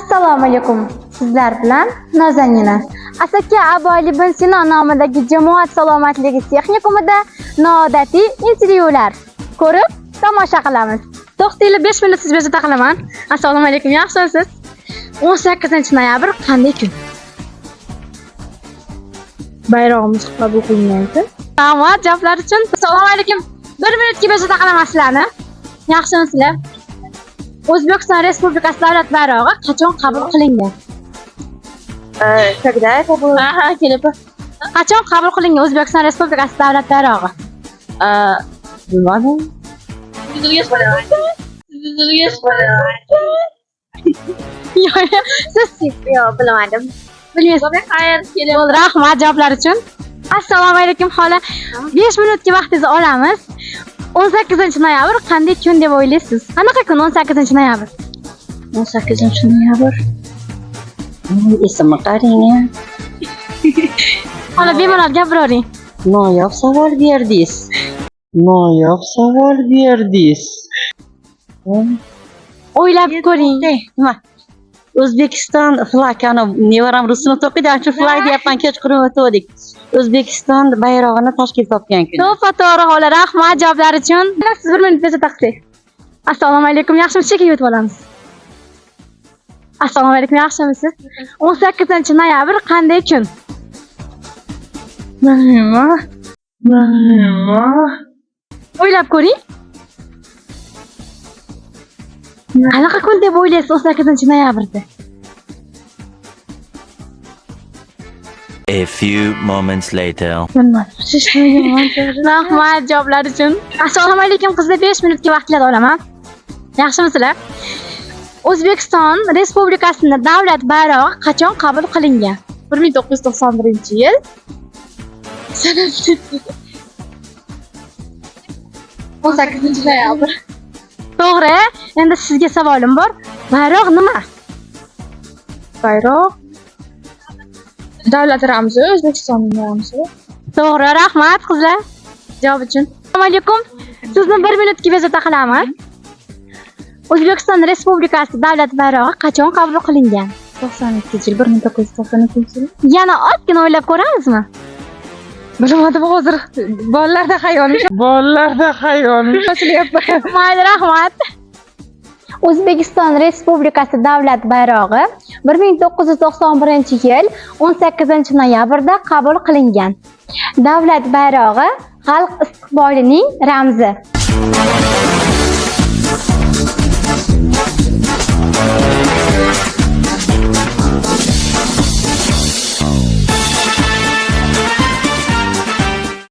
Assalomu alaykum. Sizlar bilan Nozanina. Asaka Aboli bin Sino nomidagi jamoat salomatligi texnikumida noodatiy intervyular ko'rib tomosha qilamiz. To'xtaylik 5 minut siz bezovta qilaman. Assalomu alaykum, yaxshimisiz? 18-noyabr qanday kun? Bayrog'imiz qabul qilingan. Rahmat javoblar uchun. Assalomu alaykum. 1 minutga bezovta qilaman sizlarni. Yaxshimisizlar? O'zbekiston Respublikasi davlat bayrog'i qachon qabul qilingan? Когда qabul? Kelib. Qachon qabul qilingan O'zbekiston Respublikasi davlat bayrog'i? Bilmadim. Siz Yo'q, bilmadim. bilmaysiz. Xayr, Bo'ldi, rahmat javoblar uchun. Assalomu alaykum xola. 5 minutga vaqtingizni olamiz. 18-noyabr qanday kun deb o'ylaysiz? Qanaqa kun 18-noyabr? 18-noyabr. Esimni qarang. Xola bemalol gapiravering. Noyob savol berdingiz. Noyob savol berdingiz. O'ylab ko'ring. Nima? O'zbekiston flagini nevaram rusini to'qiydi, shu flag deyapman, kechqurun o'tdik. O'zbekiston bayrog'ini tashkil topgan kun. To'g'ri, xola, rahmat javoblar uchun. Siz 1 minut bezovta qilsangiz. Assalomu alaykum, yaxshimisiz? Chekka yutib olamiz. Assalomu alaykum, yaxshimisiz? 18-noyabr qanday kun? Nima? O'ylab ko'ring. Qanaqa kun deb o'ylaysiz 18-noyabrda? A few moments later. Rahmat javoblar uchun. Assalomu alaykum qizlar, 5 minutga vaqtingizni olaman. Yaxshimisizlar? O'zbekiston Respublikasining davlat bayrog'i qachon qabul qilingan? 1991-yil. Sanasi 18-noyabr. To'g'ri. Endi sizga savolim bor. Bayroq nima? Bayroq davlat ramzi, O'zbekistonning ramzi. To'g'ri, rahmat qizlar. Javob uchun. Assalomu alaykum. Sizni 1 minutga bezovta qilaman. O'zbekiston Respublikasi davlat bayrog'i qachon qabul qilingan? 92-yil, 1992-yil. Yana ozgina o'ylab ko'ramizmi? Bilmadim hozir. Bolalarda xayolim oshilyapti. Mayli, rahmat. O'zbekiston Respublikasi davlat bayrog'i 1991-yil 18-noyabrda qabul qilingan. Davlat bayrog'i xalq istiqbolining ramzi.